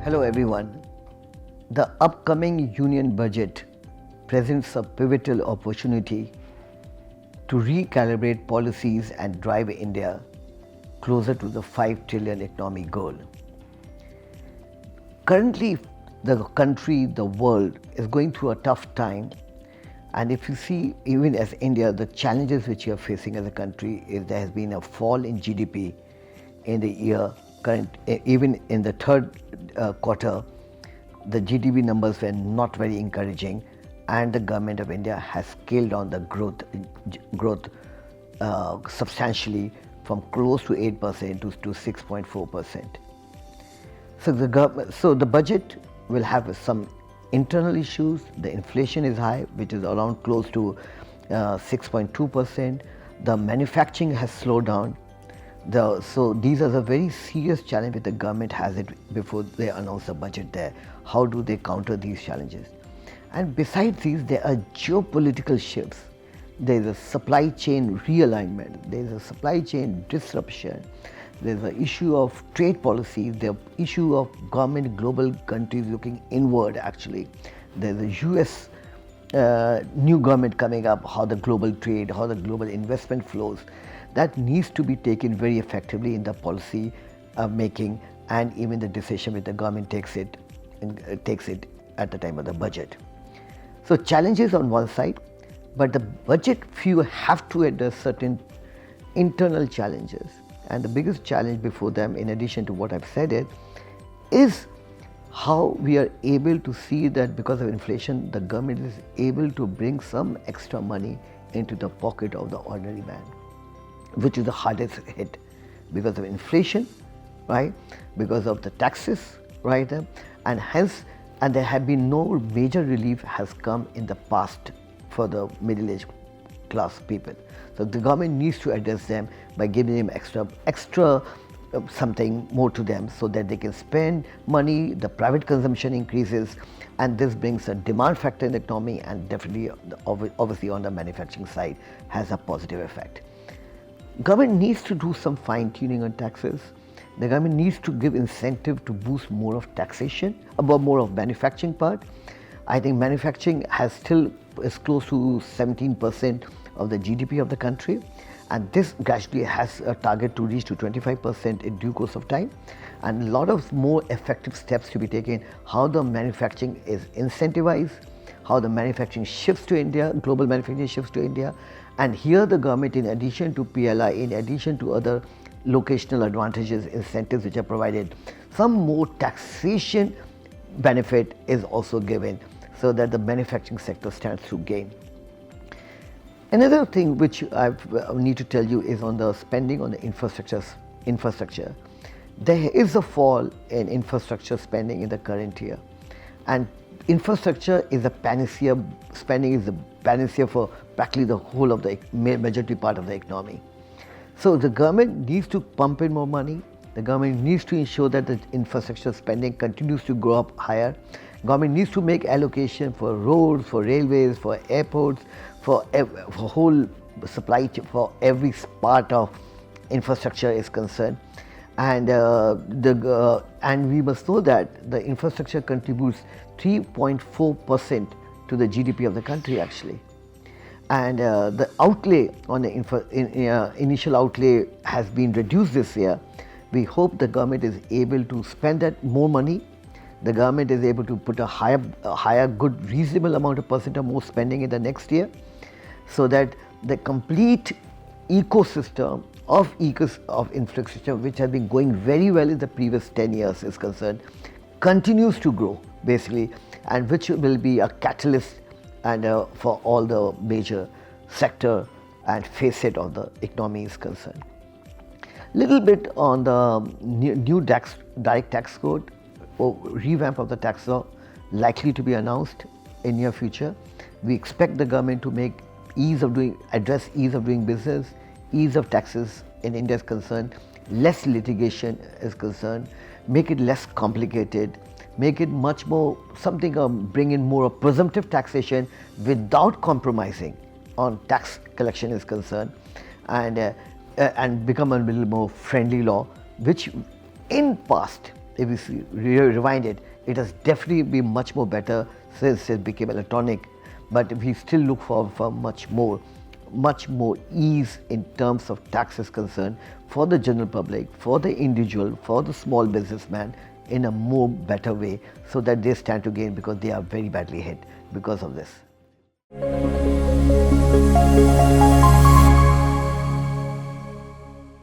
Hello everyone. The upcoming union budget presents a pivotal opportunity to recalibrate policies and drive India closer to the 5 trillion economic goal. Currently, the country, the world is going through a tough time, and if you see, even as India, the challenges which we are facing as a country is there has been a fall in GDP in the year even in the third quarter. The GDP numbers were not very encouraging, and the government of India has scaled down the growth substantially from close to 8% to 6.4%. So the budget will have some internal issues. The inflation is high, which is around close to 6.2%. The manufacturing has slowed down. So these are the very serious challenges that the government has it before they announce the budget there. How do they counter these challenges? And besides these, there are geopolitical shifts. There is a supply chain realignment. There is a supply chain disruption. There is an issue of trade policies. The issue of government, global countries looking inward actually. There is a US new government coming up, how the global trade, how the global investment flows. That needs to be taken very effectively in the policy making and even the decision which the government takes it at the time of the budget. So challenges on one side, but the budget few have to address certain internal challenges. And the biggest challenge before them, in addition to what I've said, is how we are able to see that because of inflation, the government is able to bring some extra money into the pocket of the ordinary man, which is the hardest hit because of inflation, right? Because of the taxes, right? And hence, and there have been no major relief has come in the past for the middle-aged class people. So the government needs to address them by giving them extra something more to them so that they can spend money, the private consumption increases, and this brings a demand factor in the economy, and definitely, obviously on the manufacturing side, has a positive effect. Government needs to do some fine-tuning on taxes. The government needs to give incentive to boost more of taxation, about more of manufacturing part. I think manufacturing is close to 17% of the GDP of the country, and this gradually has a target to reach to 25% in due course of time, and a lot of more effective steps to be taken, how the manufacturing is incentivized, how the manufacturing shifts to India, global manufacturing shifts to India, and here the government, in addition to PLI, in addition to other locational advantages, incentives which are provided, some more taxation benefit is also given so that the manufacturing sector stands to gain. Another thing which I need to tell you is on the spending on the infrastructure. There is a fall in infrastructure spending in the current year, and infrastructure is a panacea. Spending is a panacea for practically the whole of the majority part of the economy. So the government needs to pump in more money. The government needs to ensure that the infrastructure spending continues to go up higher. Government needs to make allocation for roads, for railways, for airports, for whole supply chain, for every part of infrastructure is concerned. And and we must know that the infrastructure contributes 3.4% to the GDP of the country actually. And the outlay on the initial outlay has been reduced this year. We hope the government is able to spend that more money. The government is able to put a higher, good, reasonable amount of percent or more spending in the next year, so that the complete ecosystem of infrastructure, which has been going very well in the previous 10 years is concerned, continues to grow basically, and which will be a catalyst and for all the major sector and facet of the economy is concerned. Little bit on the new direct tax code or revamp of the tax law likely to be announced in near future. We expect the government to make address ease of doing business, ease of taxes in India is concerned, less litigation is concerned, make it less complicated, make it much more something, bring in more of presumptive taxation without compromising on tax collection is concerned, and become a little more friendly law, which in past if we rewind it, it has definitely been much more better since it became electronic. But we still look for much more ease in terms of taxes concerned for the general public, for the individual, for the small businessman in a more better way, so that they stand to gain, because they are very badly hit because of this.